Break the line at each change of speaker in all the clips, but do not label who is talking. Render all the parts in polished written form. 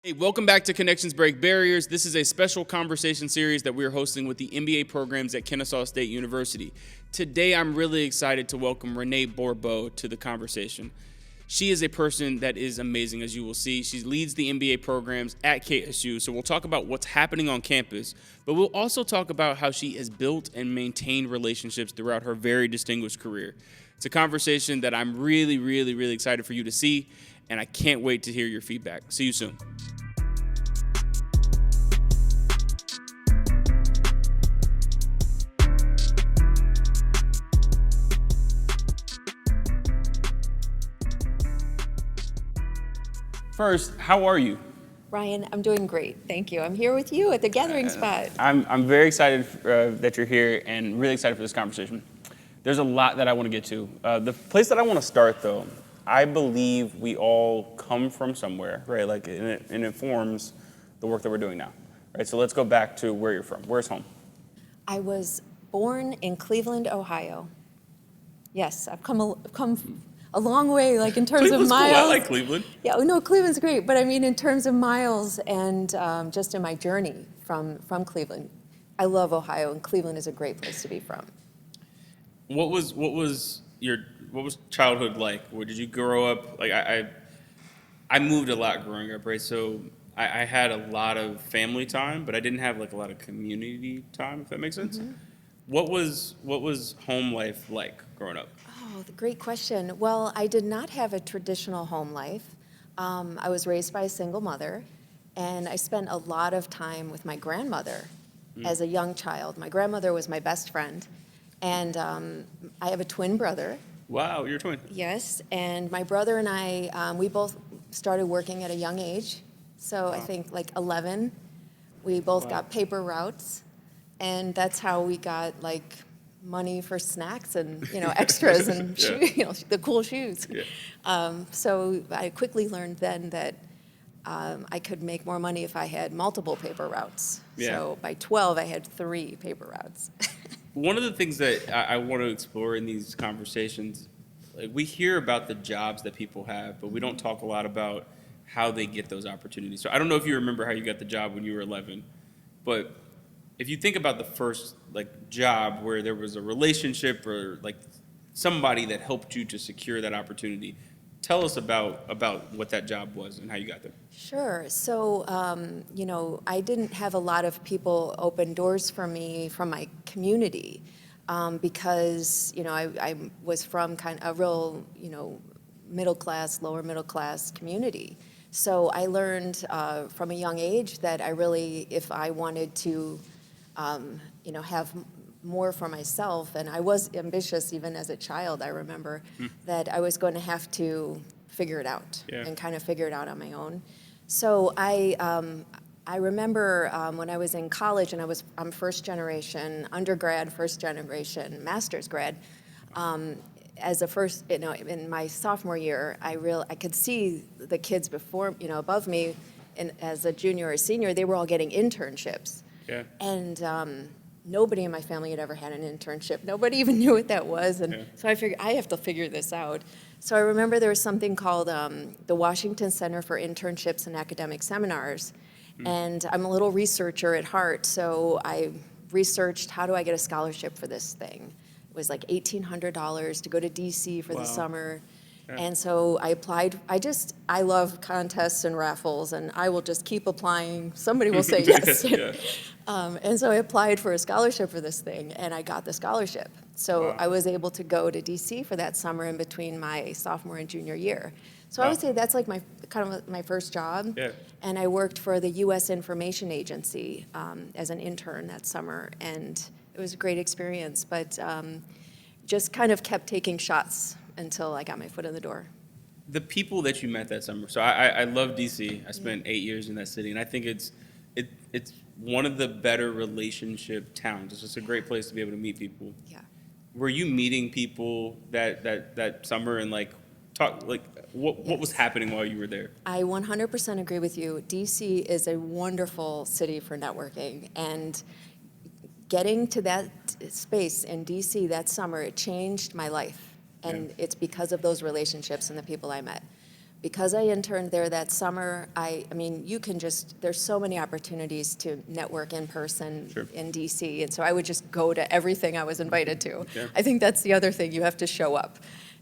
Hey, welcome back to Connections Break Barriers. This is a special conversation series that we are hosting with the MBA Programs at Kennesaw State University. Today, I'm really excited to welcome Renee Bourbeau to the conversation. She is a person that is amazing, as you will see. She leads the MBA programs at KSU, so we'll talk about what's happening on campus, but we'll also talk about how she has built and maintained relationships throughout her very distinguished career. It's a conversation that I'm really excited for you to see, and I can't wait to hear your feedback. See you soon. First, how are you?
Ryan, I'm doing great. Thank you. I'm here with you at the gathering spot.
I'm very excited that you're here and really excited for this conversation. There's a lot that I want to get to. The place that I want to start, though, I believe we all come from somewhere, right? Like, and it informs the work that we're doing now, right? So let's go back to where you're from. Where's home?
I was born in Cleveland, Ohio. Yes, I've come a long way, like in terms of
Cleveland's
miles.
cool. I like Cleveland.
Yeah, no, Cleveland's great, but I mean in terms of miles and just in my journey from Cleveland. I love Ohio, and Cleveland is a great place to be from.
What was childhood like? Where did you grow up? Like I moved a lot growing up, right? So I had a lot of family time, but I didn't have like a lot of community time, if that makes sense.
Mm-hmm.
What was home life like growing up?
Oh, the great question. Well, I did not have a traditional home life. I was raised by a single mother, and I spent a lot of time with my grandmother as a young child. My grandmother was my best friend, and I have a twin brother.
Wow, you're a twin.
Yes, and my brother and I, we both started working at a young age. So I think like 11, we both got paper routes, and that's how we got like money for snacks and extras and the cool shoes.
Yeah.
So I quickly learned then that I could make more money if I had multiple paper routes.
Yeah.
So by 12, I had 3 paper routes.
One of the things that I want to explore in these conversations, like we hear about the jobs that people have, but we don't talk a lot about how they get those opportunities. So I don't know if you remember how you got the job when you were 11, but if you think about the first like job where there was a relationship or like somebody that helped you to secure that opportunity, tell us about what that job was and how you got there.
Sure. So, I didn't have a lot of people open doors for me from my community because, I was from kind of a real, middle class, lower middle class community. So I learned from a young age that I really, if I wanted to, have more for myself, and I was ambitious even as a child, I remember that I was going to have to figure it out and kind of figure it out on my own. So I remember when I was in college, and I'm first generation undergrad, first generation master's grad. As a first, in my sophomore year, I could see the kids before, above me, and as a junior or senior, they were all getting internships.
Yeah.
And nobody in my family had ever had an internship. Nobody even knew what that was. And so I figured, I have to figure this out. So I remember there was something called the Washington Center for Internships and Academic Seminars. And I'm a little researcher at heart, so I researched, how do I get a scholarship for this thing? It was like $1,800 to go to DC for the summer. And so I applied. I love contests and raffles, and I will just keep applying. Somebody will say yes. And so I applied for a scholarship for this thing, and I got the scholarship. So I was able to go to DC for that summer in between my sophomore and junior year. So I would say that's like my first job.
Yeah.
And I worked for the U.S. Information Agency as an intern that summer, and it was a great experience. But just kind of kept taking shots until I got my foot in the door.
The people that you met that summer. So I love DC. I spent 8 years in that city, and I think it's one of the better relationship towns. It's just a great place to be able to meet people.
Yeah.
Were you meeting people that summer and like talk like what was happening while you were there?
I 100% agree with you. DC is a wonderful city for networking, and getting to that space in DC that summer, it changed my life. And it's because of those relationships and the people I met. because I interned there that summer, I mean, there's so many opportunities to network in person
Sure.
in DC, and so I would just go to everything I was invited to.
Yeah.
I think that's the other thing, you have to show up.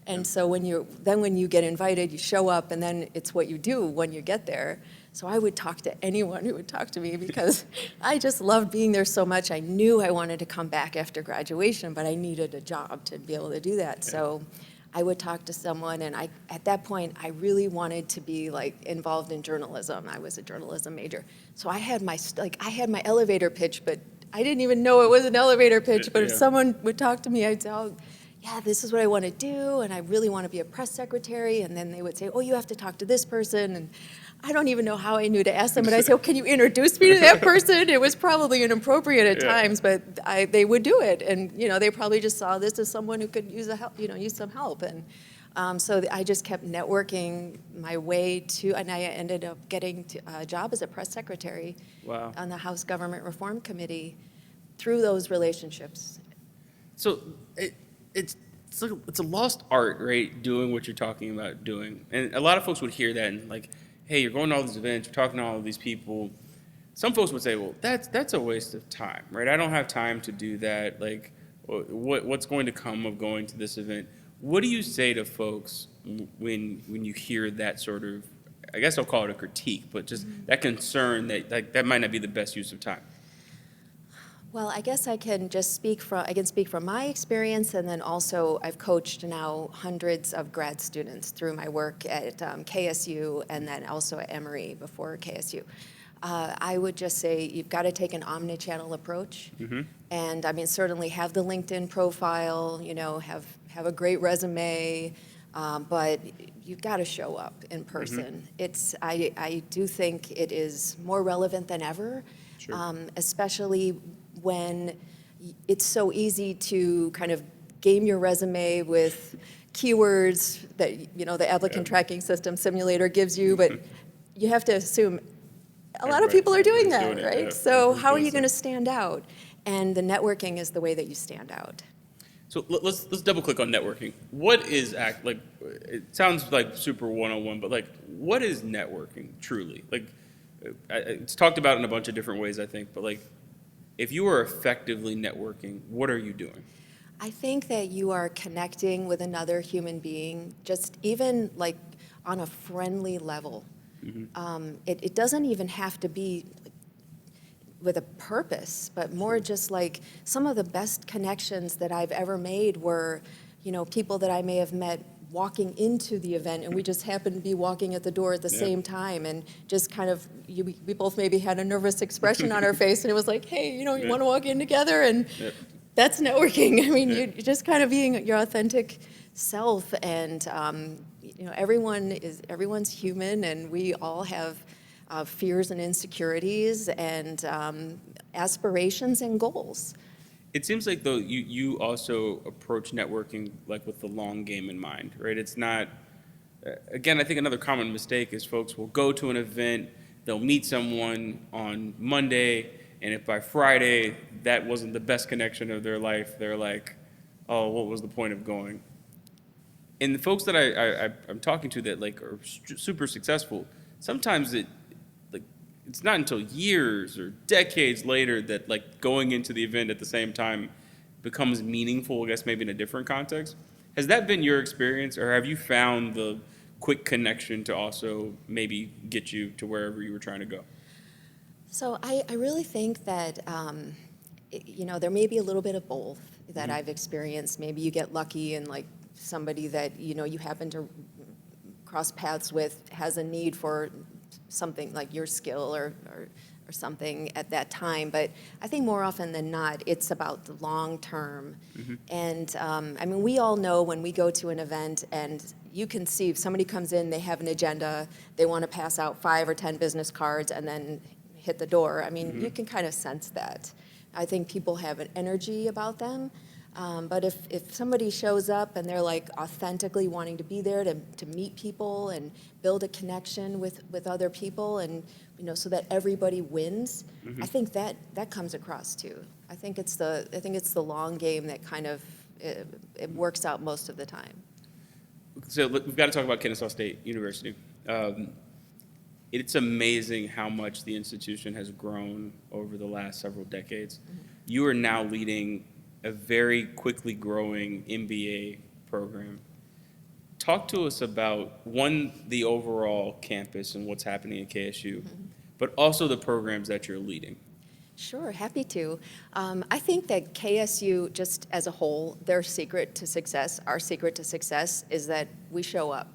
And so when you get invited, you show up, and then it's what you do when you get there. So I would talk to anyone who would talk to me because I just loved being there so much. I knew I wanted to come back after graduation, but I needed a job to be able to do that.
Yeah.
So I would talk to someone, and at that point, I really wanted to be like involved in journalism. I was a journalism major. So I had my elevator pitch, but I didn't even know it was an elevator pitch. But if
Yeah.
someone would talk to me, I'd say, oh, yeah, this is what I want to do, and I really want to be a press secretary. And then they would say, oh, you have to talk to this person. And I don't even know how I knew to ask them, but I said, oh, can you introduce me to that person? It was probably inappropriate at
Yeah.
times, but they would do it. And, they probably just saw this as someone who could use some help. And so I just kept networking my way and I ended up getting a job as a press secretary.
Wow.
On the House Government Reform Committee through those relationships.
So it's a lost art, right? Doing what you're talking about doing, and a lot of folks would hear that and like, hey, you're going to all these events, you're talking to all of these people. Some folks would say, well, that's a waste of time, right? I don't have time to do that. Like, what's going to come of going to this event? What do you say to folks when you hear that sort of, I guess I'll call it a critique, but just that concern that might not be the best use of time?
Well, I guess I can speak from my experience, and then also I've coached now hundreds of grad students through my work at KSU and then also at Emory before KSU. I would just say you've got to take an omni-channel approach, and I mean certainly have the LinkedIn profile, have a great resume, but you've got to show up in person. I do think it is more relevant than ever,
Sure.
Especially when it's so easy to kind of game your resume with keywords that the applicant tracking system simulator gives you, but you have to assume a lot of people are doing that,
doing it,
right?
yeah.
So how are
Doing
you going to
so.
stand out? And the networking is the way that you stand out.
So let's double click on networking. What is it sounds like super one-on-one, but like what is networking truly? Like it's talked about in a bunch of different ways, I think, but like if you are effectively networking, what are you doing?
I think that you are connecting with another human being, just even like on a friendly level. It doesn't even have to be with a purpose, but more just like some of the best connections that I've ever made were, people that I may have met walking into the event, and we just happened to be walking at the door at the same time, and just kind of, we both maybe had a nervous expression on our face, and it was like, hey, you want to walk in together, and that's networking. I mean, you're just kind of being your authentic self, and everyone's human, and we all have fears and insecurities and aspirations and goals.
It seems like though you also approach networking like with the long game in mind, right? It's not, again, I think another common mistake is folks will go to an event, they'll meet someone on Monday, and if by Friday that wasn't the best connection of their life, they're like, oh, what was the point of going? And the folks that I'm talking to that like are super successful, sometimes it's not until years or decades later that like going into the event at the same time becomes meaningful, I guess maybe in a different context. Has that been your experience, or have you found the quick connection to also maybe get you to wherever you were trying to go?
So I really think that, there may be a little bit of both that I've experienced. Maybe you get lucky and like somebody that, you happen to cross paths with has a need for something like your skill or something at that time. But I think more often than not, it's about the long term. And I mean, we all know when we go to an event and you can see if somebody comes in, they have an agenda, they want to pass out 5 or 10 business cards and then hit the door. I mean, you can kind of sense that. I think people have an energy about them. But if somebody shows up and they're like authentically wanting to be there to meet people and build a connection with other people and so that everybody wins, I think that comes across too. I think it's the long game that kind of it works out most of the time.
So we've got to talk about Kennesaw State University. It's amazing how much the institution has grown over the last several decades. You are now leading a very quickly growing MBA program. Talk to us about, one, the overall campus and what's happening at KSU, but also the programs that you're leading.
Sure, happy to. I think that KSU, just as a whole, their secret to success, our secret to success, is that we show up.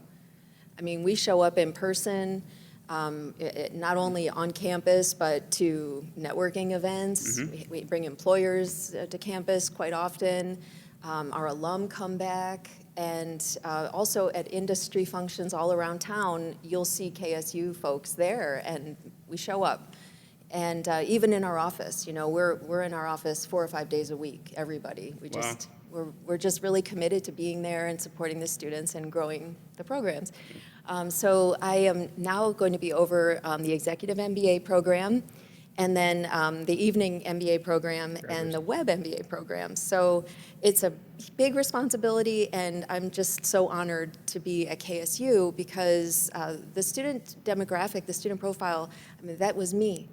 I mean, we show up in person, not only on campus, but to networking events. We bring employers to campus quite often. Our alum come back. And also at industry functions all around town, you'll see KSU folks there, and we show up. And even in our office, you know, we're in our office 4 or 5 days a week, everybody. We're just really committed to being there and supporting the students and growing the programs. So I am now going to be over the Executive MBA program, and then the evening MBA program and the web MBA program. So it's a big responsibility, and I'm just so honored to be at KSU because the student demographic, the student profile, I mean, that was me.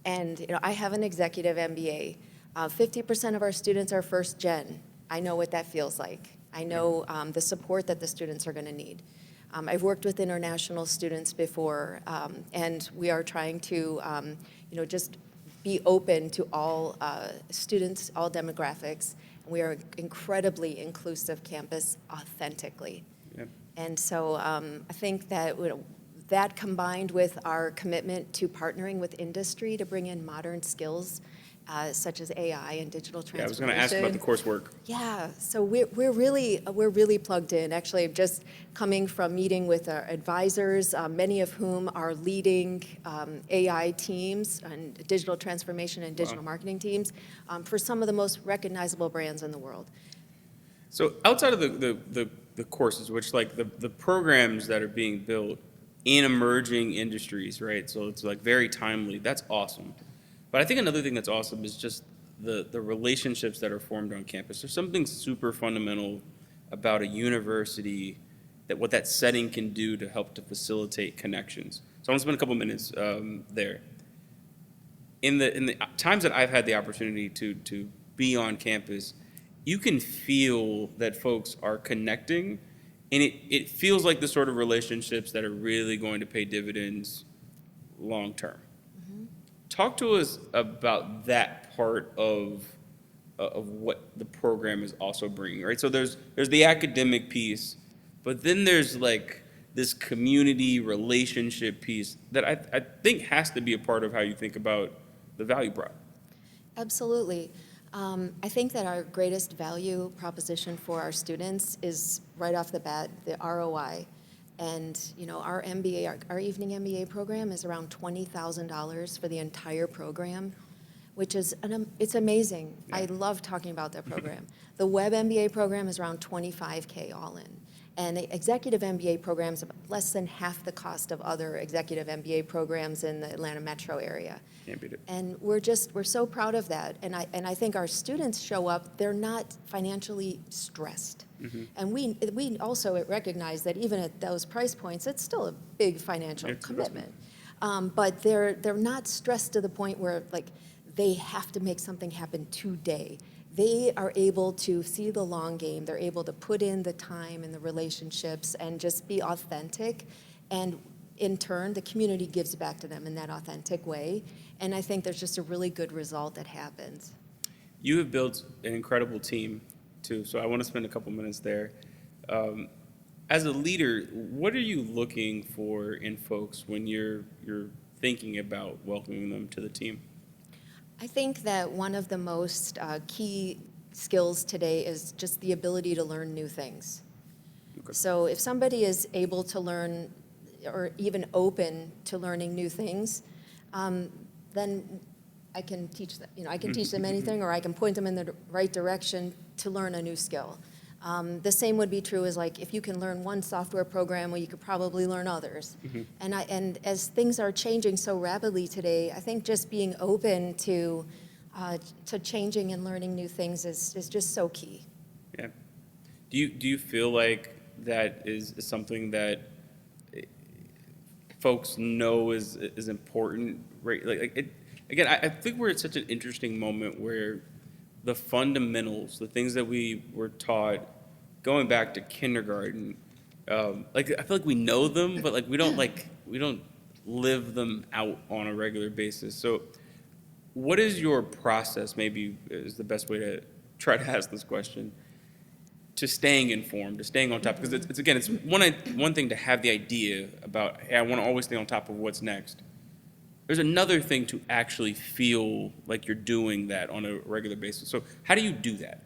And you know, I have an executive MBA. 50% of our students are first gen. I know what that feels like. I know the support that the students are going to need. I've worked with international students before, and we are trying to, you know, just be open to all students, all demographics. And we are an incredibly inclusive campus, authentically. Yep. And so I think that that combined with our commitment to partnering with industry to bring in modern skills such as AI and digital transformation.
Yeah, I was going to ask about the coursework.
Yeah, so we're really plugged in. Actually, just coming from meeting with our advisors, many of whom are leading AI teams and digital transformation and digital marketing teams for some of the most recognizable brands in the world.
So outside of the courses, which like the programs that are being built in emerging industries, right? So it's like very timely. That's awesome. But I think another thing that's awesome is just the relationships that are formed on campus. There's something super fundamental about a university, that what that setting can do to help to facilitate connections. So I want to spend a couple minutes there. In the times that I've had the opportunity to be on campus, you can feel that folks are connecting, and it feels like the sort of relationships that are really going to pay dividends long term. Talk to us about that part of what the program is also bringing, right? So there's the academic piece, but then there's like this community relationship piece that I think has to be a part of how you think about the value prop.
Absolutely. I think that our greatest value proposition for our students is right off the bat, the ROI. And you know, our MBA, our evening MBA program is around $20,000 for the entire program, which is it's amazing. Yeah. I love talking about that program. The web MBA program is around $25K all in. And the executive MBA program is less than half the cost of other executive MBA programs in the Atlanta metro area.
Can't beat it.
And we're so proud of that. And I think our students show up, they're not financially stressed. And we also recognize that even at those price points, it's still a big financial commitment. But they're not stressed to the point where like they have to make something happen today. They are able to see the long game. They're able to put in the time and the relationships and just be authentic. And in turn, the community gives back to them in that authentic way. And I think there's just a really good result that happens.
You have built an incredible team too, so I want to spend a couple minutes there. As a leader, what are you looking for in folks when you're thinking about welcoming them to the team?
I think that one of the most key skills today is just the ability to learn new things. Okay. So if somebody is able to learn or even open to learning new things, then I can teach them. You know, I can teach them anything, or I can point them in the right direction to learn a new skill. The same would be true as like if you can learn one software program, well, you could probably learn others. And as things are changing so rapidly today, I think just being open to changing and learning new things is just so key.
Yeah. Do you feel like that is something that folks know is important, right? Again, I think we're at such an interesting moment where the fundamentals, the things that we were taught going back to kindergarten, like I feel like we know them, but like we don't live them out on a regular basis. So, what is your process? Maybe is the best way to try to ask this question. To staying informed, to staying on top, because it's one thing to have the idea about, hey, I want to always stay on top of what's next. There's another thing to actually feel like you're doing that on a regular basis. So how do you do that?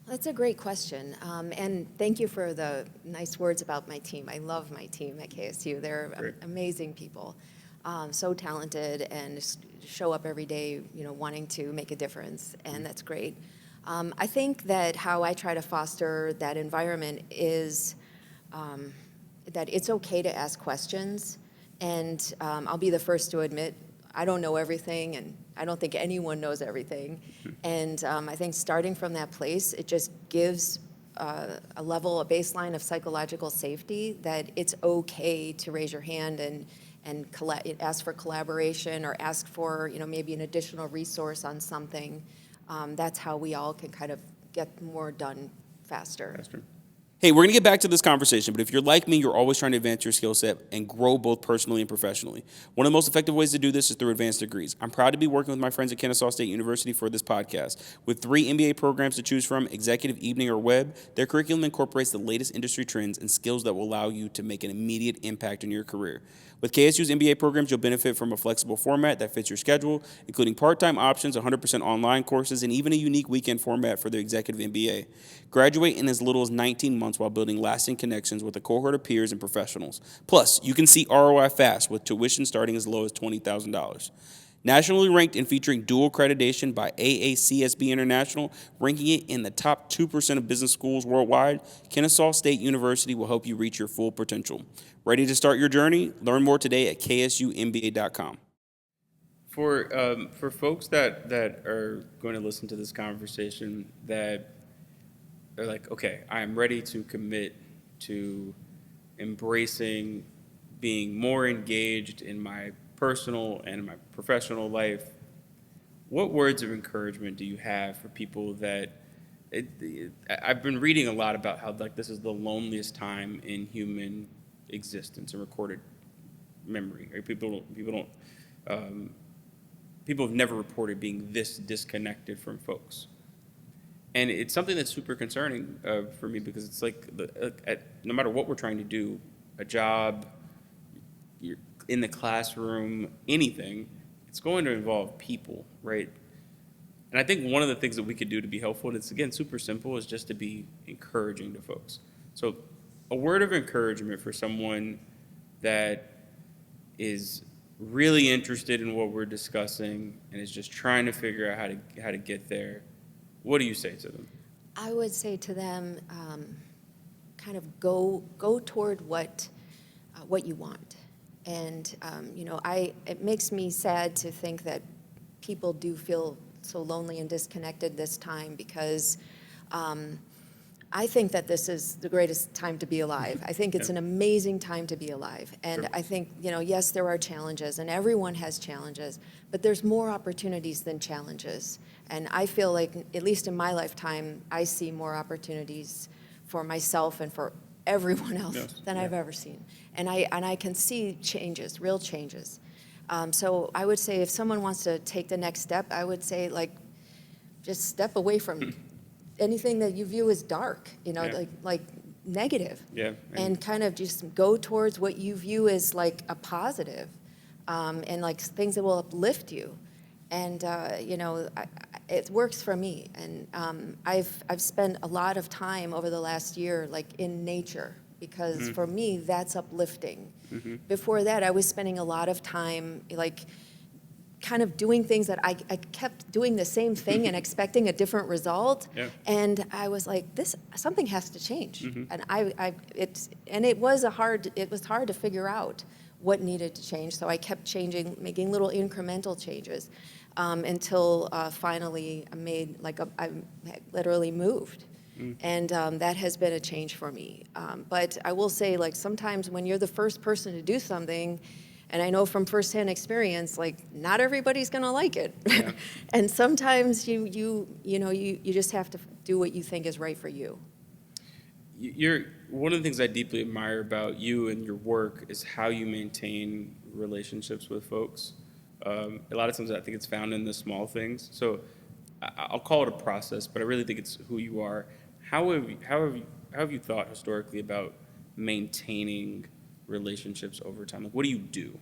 That's a great question. And thank you for the nice words about my team. I love my team at KSU. They're amazing people, so talented, and show up every day, wanting to make a difference, and that's great. I think that how I try to foster that environment is that it's okay to ask questions, and I'll be the first to admit I don't know everything, and I don't think anyone knows everything. And I think starting from that place, it just gives a baseline of psychological safety that it's okay to raise your hand and ask for collaboration or ask for maybe an additional resource on something. That's how we all can kind of get more done faster.
Hey, we're going to get back to this conversation, but if you're like me, you're always trying to advance your skill set and grow both personally and professionally. One of the most effective ways to do this is through advanced degrees. I'm proud to be working with my friends at Kennesaw State University for this podcast. With 3 MBA programs to choose from, executive, evening, or web, their curriculum incorporates the latest industry trends and skills that will allow you to make an immediate impact in your career. With KSU's MBA programs, you'll benefit from a flexible format that fits your schedule, including part-time options, 100% online courses, and even a unique weekend format for the Executive MBA. Graduate in as little as 19 months while building lasting connections with a cohort of peers and professionals. Plus, you can see ROI fast with tuition starting as low as $20,000. Nationally ranked and featuring dual accreditation by AACSB International, ranking it in the top 2% of business schools worldwide, Kennesaw State University will help you reach your full potential. Ready to start your journey? Learn more today at ksumba.com. For folks that are going to listen to this conversation that are like, okay, I am ready to commit to embracing being more engaged in my personal and my professional life, what words of encouragement do you have for people that I've been reading a lot about how like this is the loneliest time in human existence and recorded memory. Right? People have never reported being this disconnected from folks, and it's something that's super concerning for me because it's like no matter what we're trying to do, a job, you're in the classroom, anything, it's going to involve people, right? And I think one of the things that we could do to be helpful, and it's again super simple, is just to be encouraging to folks. So a word of encouragement for someone that is really interested in what we're discussing and is just trying to figure out how to get there, what do you say to them?
I would say to them, kind of go toward what you want. And, it makes me sad to think that people do feel so lonely and disconnected this time because I think that this is the greatest time to be alive. I think it's an amazing time to be alive. And
Sure.
I think, yes, there are challenges, and everyone has challenges, but there's more opportunities than challenges. And I feel like, at least in my lifetime, I see more opportunities for myself and for everyone else than I've ever seen. And I can see changes, real changes. So I would say if someone wants to take the next step, I would say just step away from anything that you view as dark, like negative.
Yeah.
And kind of just go towards what you view as like a positive, and like things that will uplift you. And it works for me. And I've spent a lot of time over the last year like in nature because for me that's uplifting. Mm-hmm. Before that, I was spending a lot of time like kind of doing things that I kept doing the same thing and expecting a different result. Yeah. And I was like, something has to change. Mm-hmm. And it was hard to figure out what needed to change. So I kept changing, making little incremental changes until finally I literally moved. And that has been a change for me. But I will say, like, sometimes when you're the first person to do something, And I know from firsthand experience, like, not everybody's going to like it.
Yeah.
And sometimes you just have to do what you think is right for you.
You're one of the things I deeply admire about you and your work is how you maintain relationships with folks. A lot of times I think it's found in the small things. So I'll call it a process, but I really think it's who you are. How have you thought historically about maintaining relationships over time? Like, what do you do?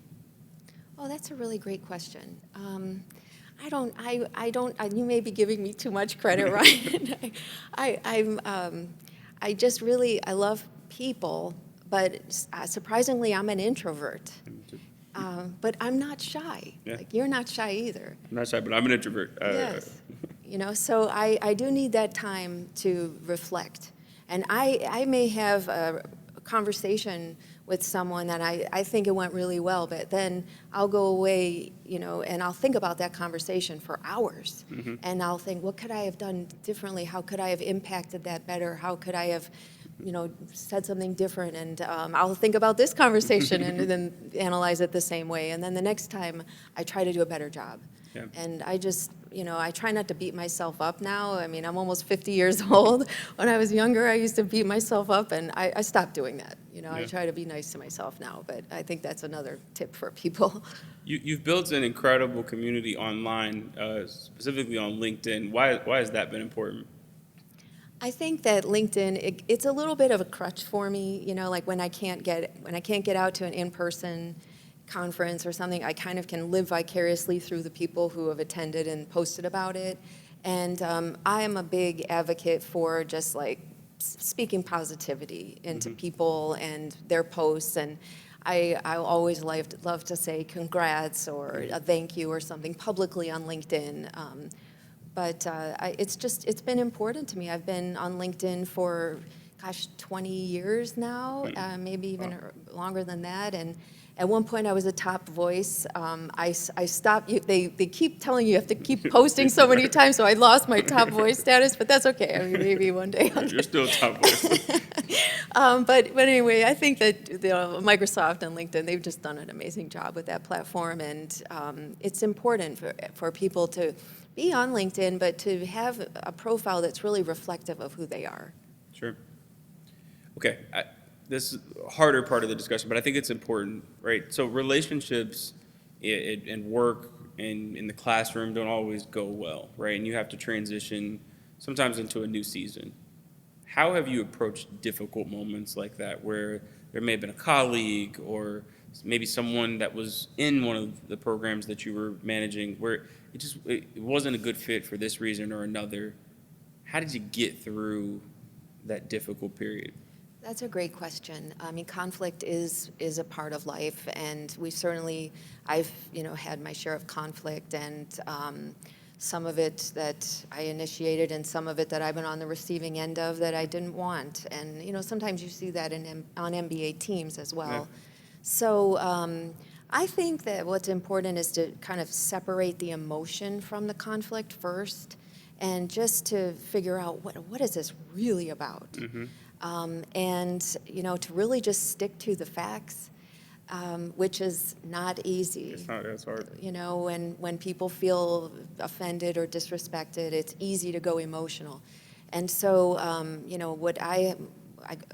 Oh, that's a really great question. You may be giving me too much credit, Ryan. I love people, but surprisingly, I'm an introvert. But I'm not shy.
Yeah.
Like, you're not shy either.
I'm not shy, but I'm an introvert.
Yes. So I do need that time to reflect. And I may have a conversation with someone that I think it went really well, but then I'll go away, and I'll think about that conversation for hours.
Mm-hmm.
And I'll think, what could I have done differently? How could I have impacted that better? How could I have, said something different? And I'll think about this conversation and then analyze it the same way. And then the next time, I try to do a better job.
Yeah.
And I just, I try not to beat myself up now. I mean, I'm almost 50 years old. When I was younger, I used to beat myself up, and I stopped doing that. I
Yeah.
try to be nice to myself now, but I think that's another tip for people.
You've built an incredible community online, specifically on LinkedIn. Why has that been important?
I think that LinkedIn, it's a little bit of a crutch for me, like when I can't get out to an in-person conference or something, I kind of can live vicariously through the people who have attended and posted about it. And I am a big advocate for just like speaking positivity into people and their posts. And I always love to say congrats or a thank you or something publicly on LinkedIn. But it's been important to me. I've been on LinkedIn for, 20 years now, maybe even longer than that. And at one point, I was a top voice. I stopped. They keep telling you have to keep posting so many times, so I lost my top voice status. But that's okay. I mean, maybe one day.
You're still a top voice.
But anyway, I think that Microsoft and LinkedIn, they've just done an amazing job with that platform, and it's important for people to be on LinkedIn, but to have a profile that's really reflective of who they are.
Sure. Okay. This is a harder part of the discussion, but I think it's important, right? So relationships and work and in the classroom don't always go well, right? And you have to transition sometimes into a new season. How have you approached difficult moments like that where there may have been a colleague or maybe someone that was in one of the programs that you were managing where it wasn't a good fit for this reason or another? How did you get through that difficult period?
That's a great question. I mean, conflict is a part of life, and I've had my share of conflict, and some of it that I initiated, and some of it that I've been on the receiving end of that I didn't want. And sometimes you see that on MBA teams as well.
Yeah.
So I think that what's important is to kind of separate the emotion from the conflict first, and just to figure out what is this really about.
Mm-hmm.
And to really just stick to the facts, which is not easy.
It's hard.
When people feel offended or disrespected, it's easy to go emotional. And so, what I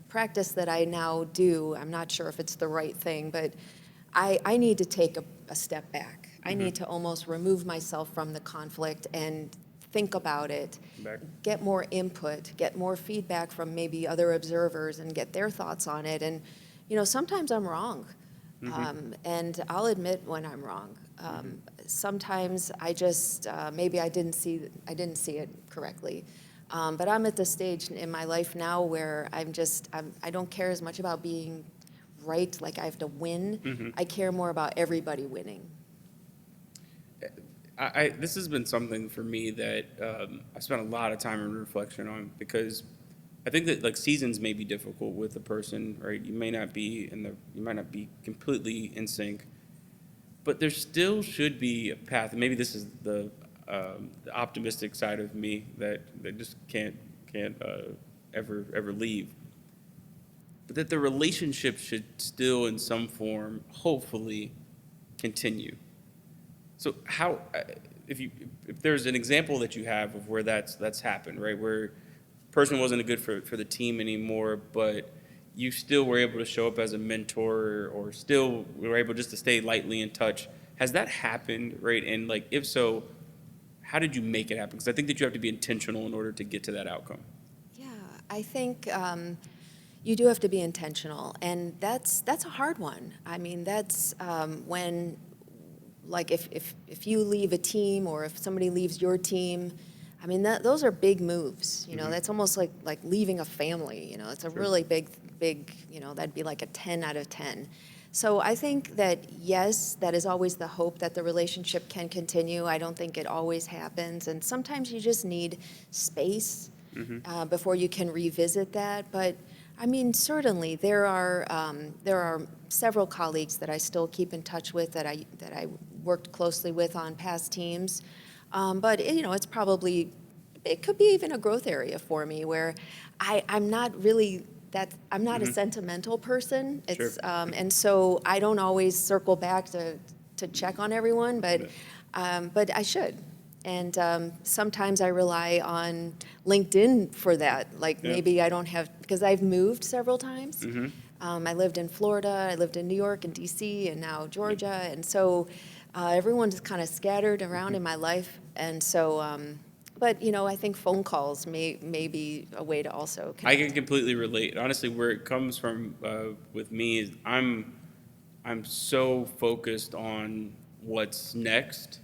practice that I now do, I'm not sure if it's the right thing, but I need to take a step back. I need to almost remove myself from the conflict and think about it, get more input, get more feedback from maybe other observers and get their thoughts on it. And, sometimes I'm wrong. And I'll admit when I'm wrong. Sometimes I just, maybe I didn't see it correctly. But I'm at the stage in my life now where I don't care as much about being right, like I have to win. I care more about everybody winning.
This has been something for me that I spent a lot of time in reflection on, because I think that like seasons may be difficult with a person, right? You might not be completely in sync, but there still should be a path. Maybe this is the optimistic side of me that just can't ever leave. But that the relationship should still, in some form, hopefully, continue. So how, if there's an example that you have of where that's happened, right, where person wasn't a good for the team anymore, but you still were able to show up as a mentor or still were able just to stay lightly in touch. Has that happened, right? And like, if so, how did you make it happen? Because I think that you have to be intentional in order to get to that outcome.
Yeah, I think you do have to be intentional, and that's a hard one. I mean, that's when, like, if you leave a team or if somebody leaves your team, I mean, those are big moves. You know,
Mm-hmm.
that's almost like leaving a family. You know, it's a
Sure.
really big. You know, that'd be like a 10 out of 10. So I think that, yes, that is always the hope that the relationship can continue. I don't think it always happens, and sometimes you just need space before you can revisit that. But I mean, certainly there are several colleagues that I still keep in touch with that I worked closely with on past teams. But you know, it could be even a growth area for me where I'm not really I'm not a sentimental person.
Sure.
And so I don't always circle back to check on everyone, but I should. And sometimes I rely on LinkedIn for that. Like,
Yeah.
maybe I don't have, because I've moved several times.
Mm-hmm.
I lived in Florida, I lived in New York and DC, and now Georgia. And so everyone's kind of scattered around in my life. And so, but you know, I think phone calls may be a way to also
I
connect.
can completely relate. Honestly, where it comes from with me is I'm so focused on what's next,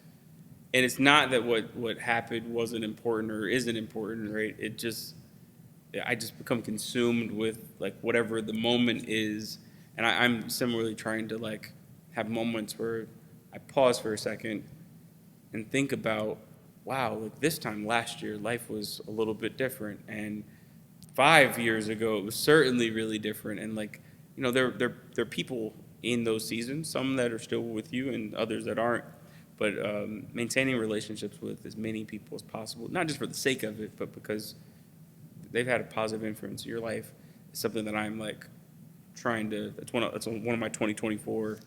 and it's not that what happened wasn't important or isn't important, right? I just become consumed with like whatever the moment is, and I'm similarly trying to like have moments where I pause for a second and think about, wow, like this time last year life was a little bit different, and 5 years ago it was certainly really different, and like, you know, there are people in those seasons, some that are still with you and others that aren't, but maintaining relationships with as many people as possible, not just for the sake of it, but because they've had a positive influence in your life, is something that I'm like trying to. That's one of my 2024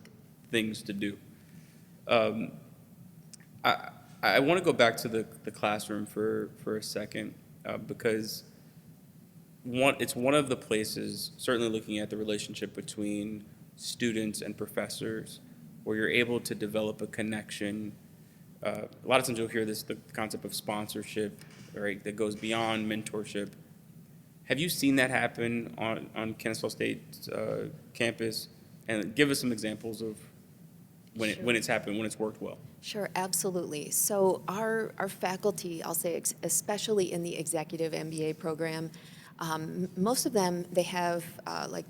things to do. Um, I I want to go back to the classroom for a second because it's one of the places, certainly looking at the relationship between students and professors, where you're able to develop a connection. A lot of times you'll hear the concept of sponsorship, right, that goes beyond mentorship. Have you seen that happen on Kennesaw State's campus? And give us some examples of
Sure.
when it's happened, when it's worked well.
Sure, absolutely. So our faculty, I'll say especially in the Executive MBA program, most of them, they have like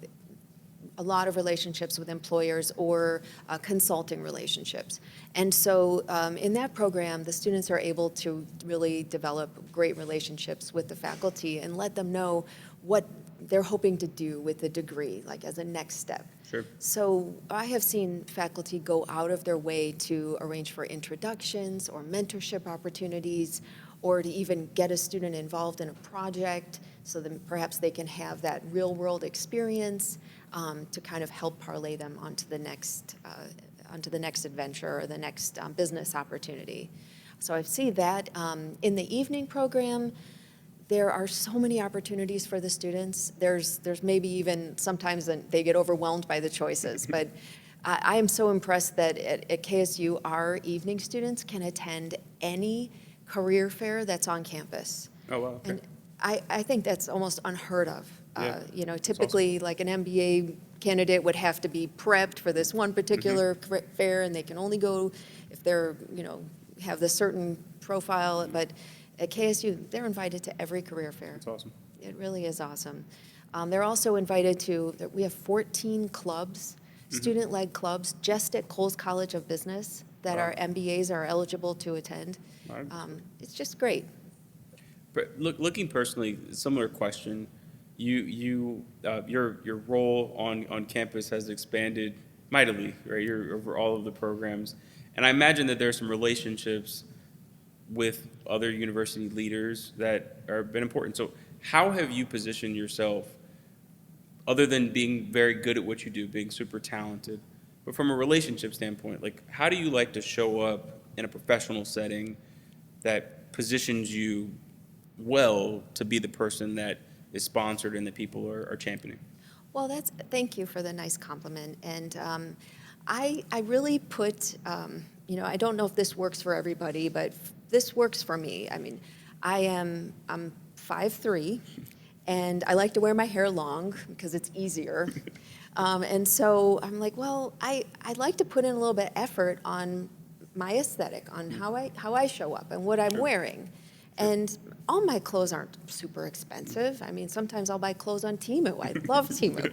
a lot of relationships with employers or consulting relationships. And so in that program, the students are able to really develop great relationships with the faculty and let them know what they're hoping to do with the degree, like as a next step.
Sure.
So I have seen faculty go out of their way to arrange for introductions or mentorship opportunities, or to even get a student involved in a project so that perhaps they can have that real world experience to kind of help parlay them onto the next adventure or the next business opportunity. So I see that in the evening program. There are so many opportunities for the students. There's maybe even sometimes they get overwhelmed by the choices, but I am so impressed that at KSU, our evening students can attend any career fair that's on campus.
Oh, wow. Okay.
And I think that's almost unheard of.
Yeah,
You know,
that's
typically like an MBA candidate would have to be prepped for this one particular fair, and they can only go if they're, you know, have the certain profile, but at KSU, they're invited to every career fair.
That's awesome.
It really is awesome. They're also invited we have 14 clubs, student-led clubs, just at Coles College of Business that
Wow.
our MBAs are eligible to attend.
Wow.
It's just great.
But looking personally, similar question. Your role on campus has expanded mightily, right? You're over all of the programs, and I imagine that there are some relationships with other university leaders that have been important. So how have you positioned yourself, other than being very good at what you do, being super talented, But from a relationship standpoint, like how do you like to show up in a professional setting that positions you well to be the person that is sponsored and that people are championing?
Well, thank you for the nice compliment. And I really put, I don't know if this works for everybody, but this works for me. I mean, I'm 5'3", and I like to wear my hair long because it's easier. And so I'm like, well, I'd like to put in a little bit of effort on my aesthetic, on how I show up and what I'm wearing. And all my clothes aren't super expensive. I mean, sometimes I'll buy clothes on Temu. I love Temu.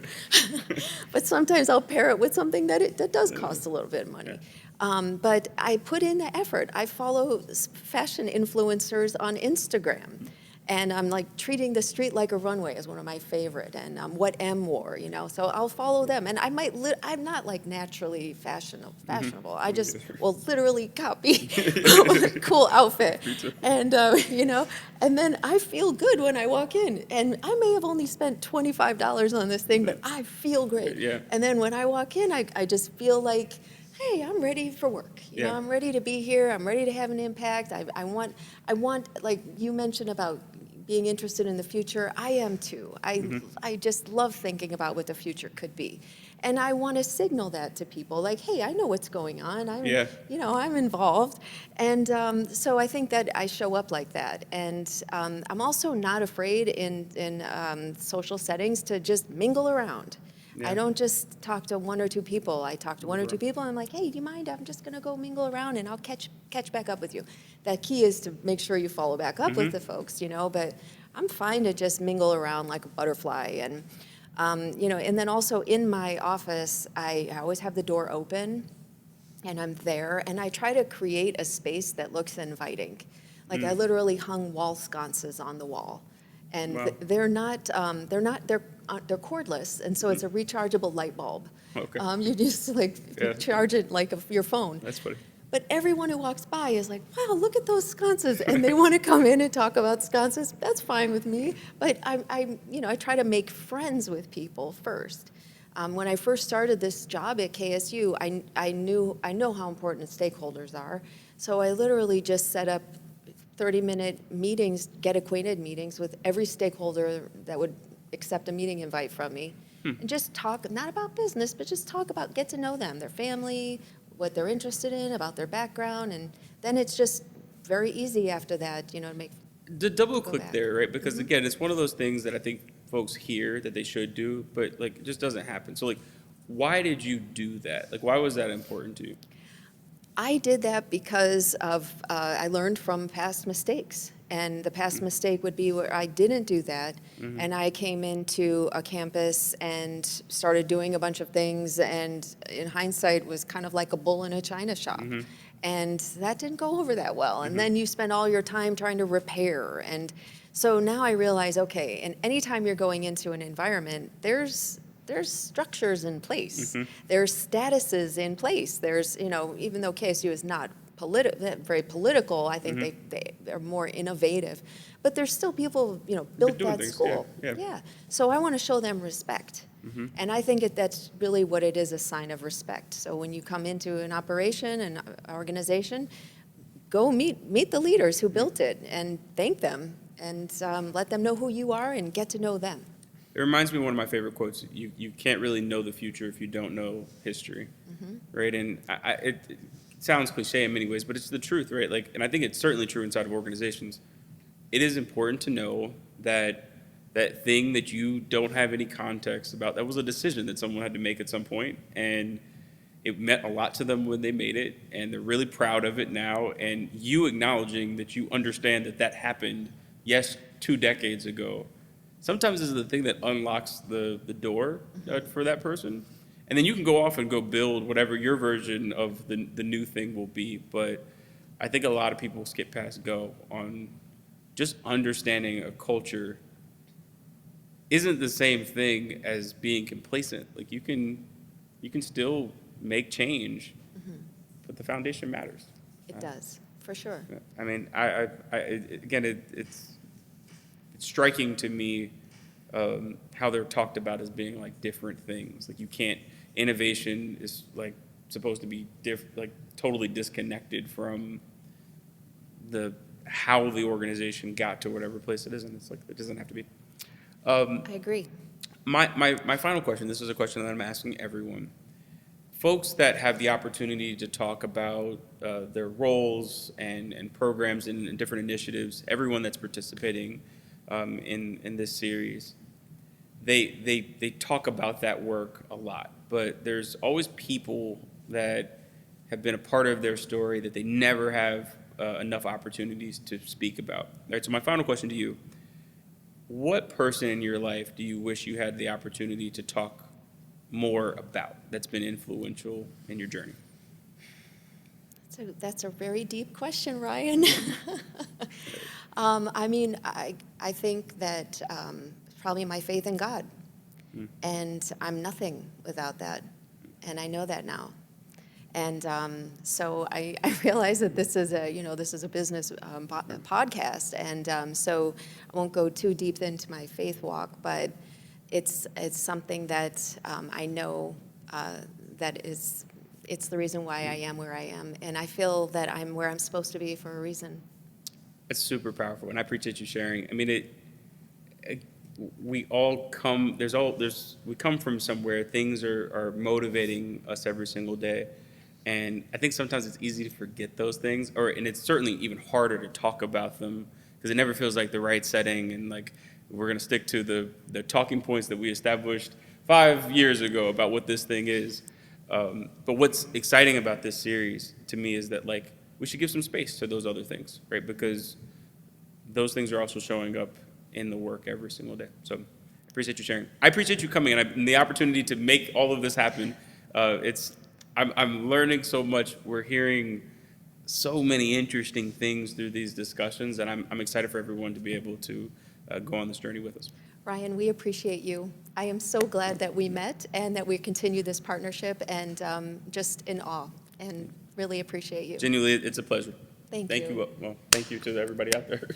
But sometimes I'll pair it with something that does cost a little bit of money. But I put in the effort. I follow fashion influencers on Instagram. And I'm like treating the street like a runway is one of my favorite, and what M wore, so I'll follow them. And I might, I'm not like naturally fashionable. I just will literally copy a cool outfit, and and then I feel good when I walk in. And I may have only spent $25 on this thing, but I feel great.
Yeah.
And then when I walk in, I just feel like, hey, I'm ready for work. I'm ready to be here. I'm ready to have an impact. I want, like you mentioned about being interested in the future. I am too. I just love thinking about what the future could be. And I want to signal that to people, like, hey, I know what's going on. I'm involved. And so I think that I show up like that. And I'm also not afraid in social settings to just mingle around.
Yeah.
I don't just talk to one or two people. I talk to one or two people, and I'm like, hey, do you mind? I'm just going to go mingle around, and I'll catch back up with you. The key is to make sure you follow back up with the folks, but I'm fine to just mingle around like a butterfly. And, and then also in my office, I always have the door open, and I'm there, and I try to create a space that looks inviting. Like I literally hung wall sconces on the wall. And
Wow.
they're cordless, and so it's a rechargeable light bulb.
Okay.
You just charge it like your phone.
That's funny.
But everyone who walks by is like, wow, look at those sconces, and they want to come in and talk about sconces. That's fine with me. But I try to make friends with people first. When I first started this job at KSU, I know how important stakeholders are. So I literally just set up 30-minute meetings, get acquainted meetings with every stakeholder that would accept a meeting invite from me. And just talk, not about business, but just talk about, get to know them, their family, what they're interested in, about their background. And then it's just very easy after that, to make.
To double click there, right? Because again, it's one of those things that I think folks hear that they should do, but it just doesn't happen. So why did you do that? Why was that important to you?
I did that because of I learned from past mistakes, and the past mistake would be where I didn't do that, and I came into a campus and started doing a bunch of things, and in hindsight was kind of like a bull in a china shop, and that didn't go over that well. And then you spend all your time trying to repair, and so now I realize, okay, and anytime you're going into an environment, there's structures in place. There's statuses in place. There's, even though KSU is not very political, I think they're more innovative. But there's still people, built that school. Yeah. So I want to show them respect. And I think that's really what it is, a sign of respect. So when you come into an operation, an organization, go meet the leaders who built it and thank them and let them know who you are and get to know them.
It reminds me of one of my favorite quotes. You can't really know the future if you don't know history, right? And it sounds cliche in many ways, but it's the truth, right? And I think it's certainly true inside of organizations. It is important to know that that thing that you don't have any context about, that was a decision that someone had to make at some point, and it meant a lot to them when they made it, and they're really proud of it now, and you acknowledging that you understand that happened, yes, 2 decades ago. Sometimes this is the thing that unlocks the door for that person. And then you can go off and go build whatever your version of the new thing will be. But I think a lot of people skip past go on just understanding a culture isn't the same thing as being complacent. You can still make change, but the foundation matters.
It does, for sure.
I mean, it's striking to me how they're talked about as being different things. You can't, innovation is supposed to be totally disconnected from how the organization got to whatever place it is, and it's like it doesn't have to be.
I agree.
My final question, this is a question that I'm asking everyone. Folks that have the opportunity to talk about their roles and programs and different initiatives, everyone that's participating in this series, they talk about that work a lot, but there's always people that have been a part of their story that they never have enough opportunities to speak about. All right, so my final question to you, what person in your life do you wish you had the opportunity to talk more about that's been influential in your journey?
That's a very deep question, Ryan. I mean, I think that probably my faith in God. And I'm nothing without that. And I know that now. And so I realize that this is a business podcast, and so I won't go too deep into my faith walk, but it's something that I know that it's the reason why I am where I am, and I feel that I'm where I'm supposed to be for a reason.
It's super powerful, and I appreciate you sharing. I mean, we all come. We come from somewhere. Things are motivating us every single day. And I think sometimes it's easy to forget those things, and it's certainly even harder to talk about them because it never feels like the right setting, and like we're going to stick to the talking points that we established 5 years ago about what this thing is. But what's exciting about this series to me is that like we should give some space to those other things, right? Because those things are also showing up in the work every single day. So I appreciate you sharing. I appreciate you coming and the opportunity to make all of this happen. I'm learning so much. We're hearing so many interesting things through these discussions, and I'm excited for everyone to be able to go on this journey with us.
Ryan, we appreciate you. I am so glad that we met and that we continue this partnership, and just in awe, and really appreciate you.
Genuinely, it's a pleasure.
Thank
you.
you.
Well, thank you to everybody out there.